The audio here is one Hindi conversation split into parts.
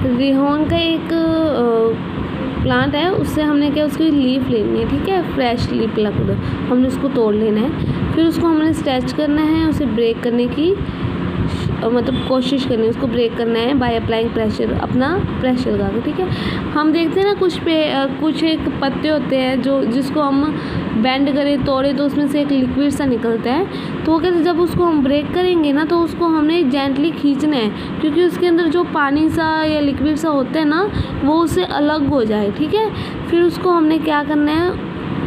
रिहोन का एक प्लांट है, उससे हमने क्या उसकी लीफ लेनी है, ठीक है, फ्रेश लीफ लकड़ हमने उसको तोड़ लेना है। फिर उसको हमने स्ट्रेच करना है, उसे ब्रेक करने की मतलब कोशिश करनी है, उसको ब्रेक करना है बाय अप्लाइंग प्रेशर, अपना प्रेशर लगा के, ठीक है। हम देखते हैं ना कुछ एक पत्ते होते हैं जो जिसको हम बेंड करें तोड़े तो उसमें से एक लिक्विड सा निकलता है। तो वो कहते जब उसको हम ब्रेक करेंगे ना तो उसको हमने जेंटली खींचना है, क्योंकि उसके अंदर जो पानी सा या लिक्विड सा होता है ना वो उससे अलग हो जाए, ठीक है। फिर उसको हमने क्या करना है,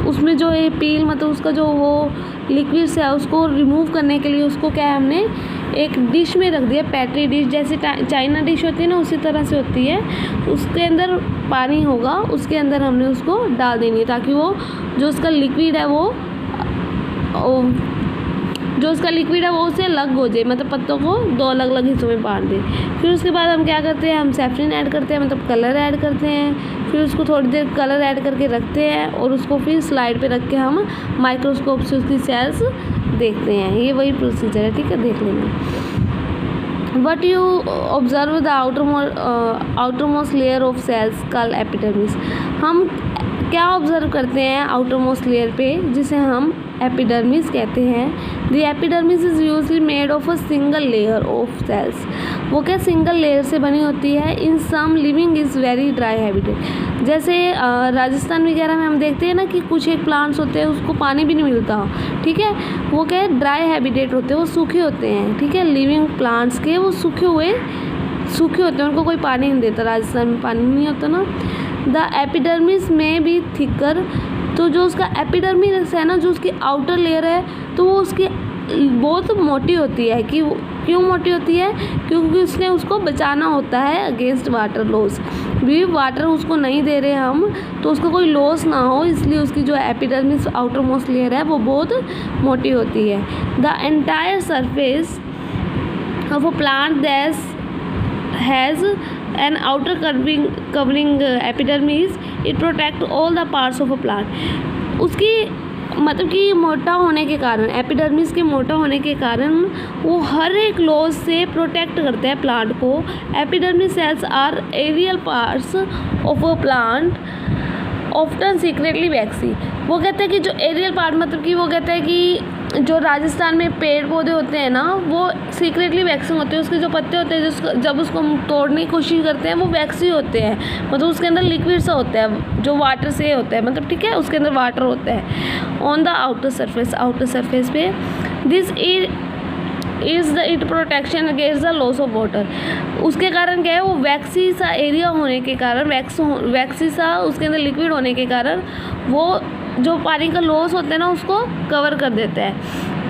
उसमें जो ये पील मतलब उसका जो वो लिक्विड से है उसको रिमूव करने के लिए उसको क्या है हमने एक डिश में रख दिया, पैट्री डिश जैसे चाइना डिश होती है ना उसी तरह से होती है। उसके अंदर पानी होगा, उसके अंदर हमने उसको डाल देनी है ताकि वो जो उसका लिक्विड है वो उससे अलग हो जाए, मतलब पत्तों को दो अलग अलग हिस्सों में बांट दे। फिर उसके बाद हम क्या करते हैं, हम सैफरन ऐड करते हैं, मतलब कलर ऐड करते हैं। फिर उसको थोड़ी देर कलर ऐड करके रखते हैं और उसको फिर स्लाइड पे रख के हम माइक्रोस्कोप से उसकी सेल्स देखते हैं। ये वही प्रोसीजर है, ठीक है, देख लेना। What you observe the outer most layer of cells called epidermis. हम क्या ऑब्जर्व करते हैं आउटर मोस्ट लेयर पे, जिसे हम एपिडर्मिस कहते हैं। The epidermis is usually made of a single layer of cells. वो क्या सिंगल लेयर से बनी होती है। In some living is very dry habitat. जैसे राजस्थान वगैरह में हम देखते हैं ना कि कुछ एक प्लांट्स होते हैं उसको पानी भी नहीं मिलता, ठीक है, वो क्या है ड्राई हैबिटेट होते हैं, वो सूखे होते हैं, ठीक है। लिविंग प्लांट्स के वो सूखे होते हैं, उनको कोई पानी नहीं देता। राजस्थान में पानी नहीं होता ना। द एपिडर्मिस में भी थिकर, तो जो उसका एपिडर्मिस है ना, जो उसकी आउटर लेयर है, तो वो उसकी बहुत मोटी होती है। कि क्यों मोटी होती है, क्योंकि उसने उसको बचाना होता है अगेंस्ट वाटर लॉस। भी वाटर उसको नहीं दे रहे हम तो उसको कोई लॉस ना हो, इसलिए उसकी जो एपिडर्मिस आउटर मोस्ट लेयर है वो बहुत मोटी होती है। The entire surface of a plant that has an outer covering epidermis, it protect all the parts of a plant। उसकी मतलब कि मोटा होने के कारण, एपिडर्मिस के मोटा होने के कारण वो हर एक लॉस से प्रोटेक्ट करते हैं प्लांट को। Epidermis cells are aerial parts of a plant often secretly waxy. वो कहते हैं कि जो एरियल पार्ट मतलब कि वो कहते हैं कि जो राजस्थान में पेड़ पौधे होते हैं ना वो सीक्रेटली वैक्सिंग होते हैं। उसके जो पत्ते होते हैं जब उसको हम तोड़ने की कोशिश करते हैं वो वैक्सी होते हैं, मतलब उसके अंदर लिक्विड सा होता है जो वाटर से होता है, मतलब ठीक है, उसके अंदर वाटर होता है। ऑन द आउटर सरफेस पे this is the it protection against the loss of water. उसके कारण क्या है, वो वैक्सी सा एरिया होने के कारण, वैक्सी सा उसके अंदर लिक्विड होने के कारण वो जो पानी का लॉस होता है ना उसको कवर कर देता है।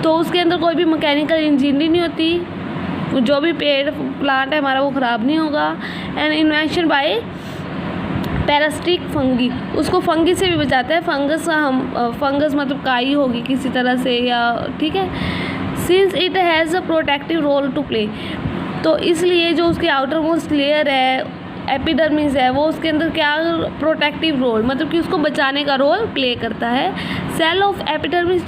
तो उसके अंदर कोई भी मैकेनिकल इंजीनियरिंग नहीं होती, जो भी पेड़ प्लांट है हमारा वो ख़राब नहीं होगा। And invention by parasitic fungi, उसको फंगी से भी बचाता है। फंगस मतलब काई होगी किसी तरह से, या ठीक है, since it has a protective role to play. तो इसलिए जो उसकी आउटर मोस्ट लेयर है एपिडर्मिस है वो उसके अंदर क्या प्रोटेक्टिव रोल मतलब कि उसको बचाने का रोल प्ले करता है। Cell of epidermis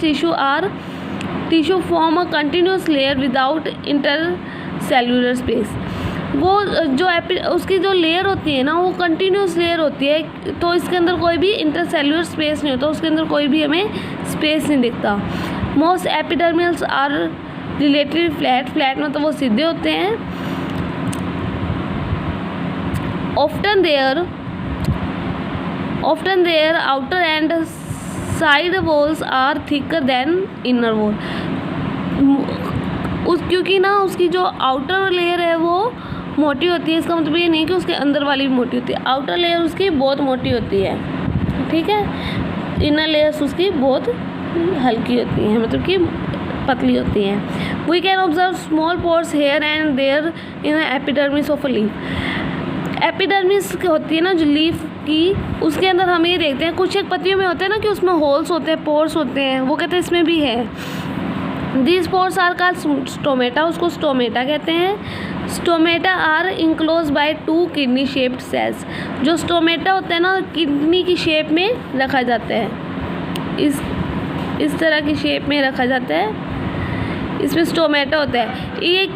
tissue form a continuous layer without intercellular space. वो जो उसकी जो लेयर होती है ना वो कंटिन्यूस लेयर होती है, तो इसके अंदर कोई भी इंटर सेल्यूलर स्पेस नहीं होता, उसके अंदर कोई भी हमें स्पेस नहीं दिखता। Most epidermis are relatively flat मतलब वो सीधे होते हैं। Often their outer and side walls are thicker than inner wall। क्योंकि ना उसकी जो आउटर लेयर है वो मोटी होती है, इसका मतलब ये नहीं कि उसके अंदर वाली भी मोटी होती है। आउटर लेयर उसकी बहुत मोटी होती है, ठीक है, इनर लेयर्स उसकी बहुत हल्की होती हैं, मतलब कि पतली होती हैं। We can observe small pores hair and there in epidermis of a leaf. Epidermis होती है ना जो लीफ की, उसके अंदर हम ये देखते हैं कुछ एक पत्तियों में होते हैं ना कि उसमें होल्स होते हैं, पोर्स होते हैं, वो कहते हैं इसमें भी है। This pores are called stomata, उसको स्टोमेटा कहते हैं। Stomata are enclose by 2 kidney shaped cells. जो स्टोमेटा होता है ना किडनी की शेप में रखा जाता है, इस तरह की शेप में रखा जाता है, इसमें स्टोमेटा होता है। ये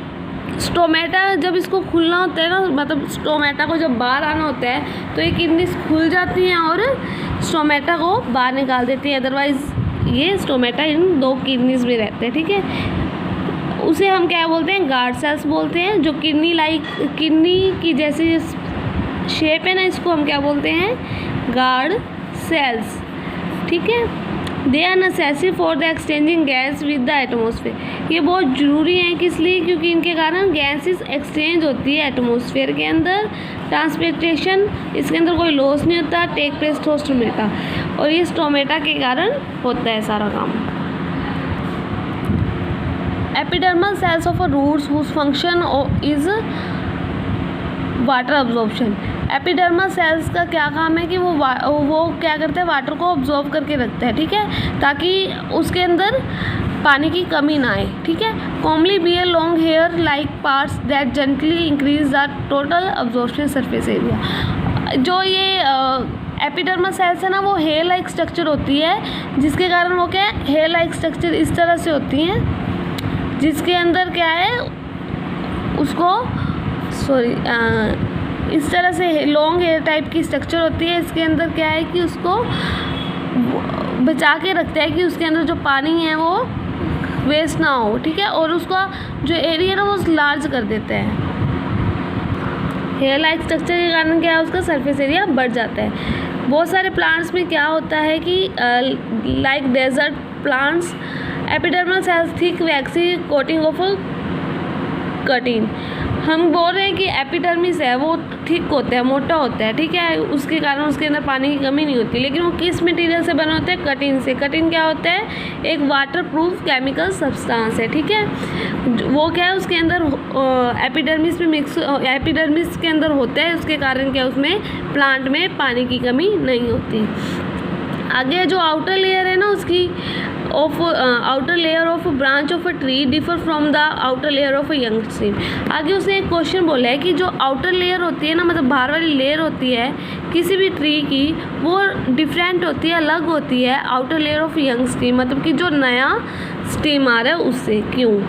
स्टोमेटा जब इसको खुलना होता है ना, मतलब स्टोमेटा को जब बाहर आना होता है तो ये किडनीज खुल जाती हैं और स्टोमेटा को बाहर निकाल देती है। अदरवाइज़ ये स्टोमेटा इन 2 किडनीज में रहते हैं, ठीक है। उसे हम क्या बोलते हैं, गार्ड सेल्स बोलते हैं। जो किडनी की जैसी शेप है ना, इसको हम क्या बोलते हैं, गार्ड सेल्स, ठीक है। They are necessary for the exchanging gas with the atmosphere. ये बहुत ज़रूरी है, किस लिए, क्योंकि इनके कारण गैसेस एक्सचेंज होती है एटमोसफेयर के अंदर। ट्रांसपोर्टेशन, इसके अंदर कोई लॉस नहीं होता, टेक प्लेस थ्रू स्टोमेटा, और ये स्टोमेटा के कारण होता है सारा काम। Epidermal cells of a roots whose function is water absorption. Epidermal cells का क्या काम है कि वो क्या करते हैं, वाटर को अब्जॉर्ब करके रखते हैं, ठीक है, ताकि उसके अंदर पानी की कमी ना आए, ठीक है। Commonly bear long hair like parts that gently increase the total absorption surface area. जो ये एपिडर्मल सेल्स है ना, वो हेयर लाइक स्ट्रक्चर होती है, जिसके कारण वो क्या है, हेयर लाइक स्ट्रक्चर इस तरह से होती हैं, जिसके अंदर क्या है उसको इस तरह से लॉन्ग हेयर टाइप की स्ट्रक्चर होती है। इसके अंदर क्या है कि उसको बचा के रखता है कि उसके अंदर जो पानी है वो वेस्ट ना हो, ठीक है, और उसका जो एरिया ना वो लार्ज कर देते हैं। हेयर लाइक स्ट्रक्चर के कारण क्या है, उसका सरफेस एरिया बढ़ जाता है। बहुत सारे प्लांट्स में क्या होता है कि like desert plants, epidermal cells thick waxy coating of cutting. हम बोल रहे हैं कि एपिडर्मिस है वो थिक होता है, मोटा होता है, ठीक है, उसके कारण उसके अंदर पानी की कमी नहीं होती। लेकिन वो किस मटेरियल से बना होता है, कटिन से। कटिन क्या होता है, एक वाटर प्रूफ केमिकल सब्सटेंस है, ठीक है। वो क्या है, उसके अंदर एपिडर्मिस में मिक्स, एपिडर्मिस के अंदर होता है, उसके कारण क्या उसमें प्लांट में पानी की कमी नहीं होती। आगे जो आउटर लेयर है ना उसकी outer layer of branch of a tree differ from the outer layer of a young stream. आगे उसने एक क्वेश्चन बोला है कि जो आउटर लेयर होती है ना, मतलब बाहर वाली लेयर होती है किसी भी ट्री की, वो डिफरेंट होती है, अलग होती है outer layer of young stream, मतलब कि जो नया स्ट्रीम आ रहा है उससे। क्यों?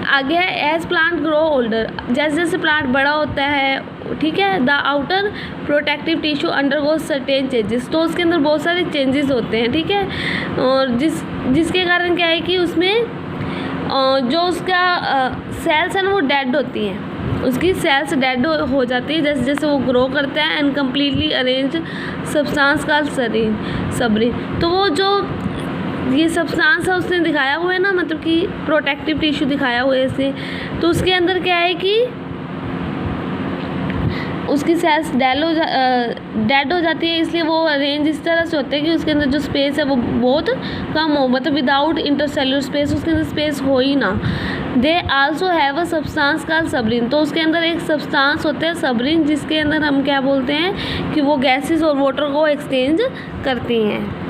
आगे है एज प्लांट ग्रो ओल्डर, जैसे जैसे प्लांट बड़ा होता है, ठीक है, the outer protective tissue undergoes certain changes. तो उसके अंदर बहुत सारे चेंजेस होते हैं, ठीक है, और जिसके कारण क्या है कि उसमें जो उसका सेल्स है ना वो डेड होती हैं, उसकी सेल्स डेड हो जाती है जैसे जैसे वो ग्रो करता है। एंड कम्प्लीटली अरेंज सब्सटेंस का सबरीन। तो वो जो ये सब्सटेंस है उसने दिखाया हुआ है ना, मतलब कि प्रोटेक्टिव टिश्यू दिखाया हुआ है इसे, तो उसके अंदर क्या है कि उसकी सेल्स डेड हो जाती है, इसलिए वो अरेंज इस तरह से होते हैं कि उसके अंदर जो स्पेस है वो बहुत कम हो, मतलब विदाउट इंटरसेल्युलर स्पेस, उसके अंदर स्पेस हो ही ना। They also have a substance called suberin. तो उसके अंदर एक सब्सटेंस होता है सबरीन, जिसके अंदर हम क्या बोलते हैं कि वो गैसेस और वाटर को एक्सचेंज करती हैं।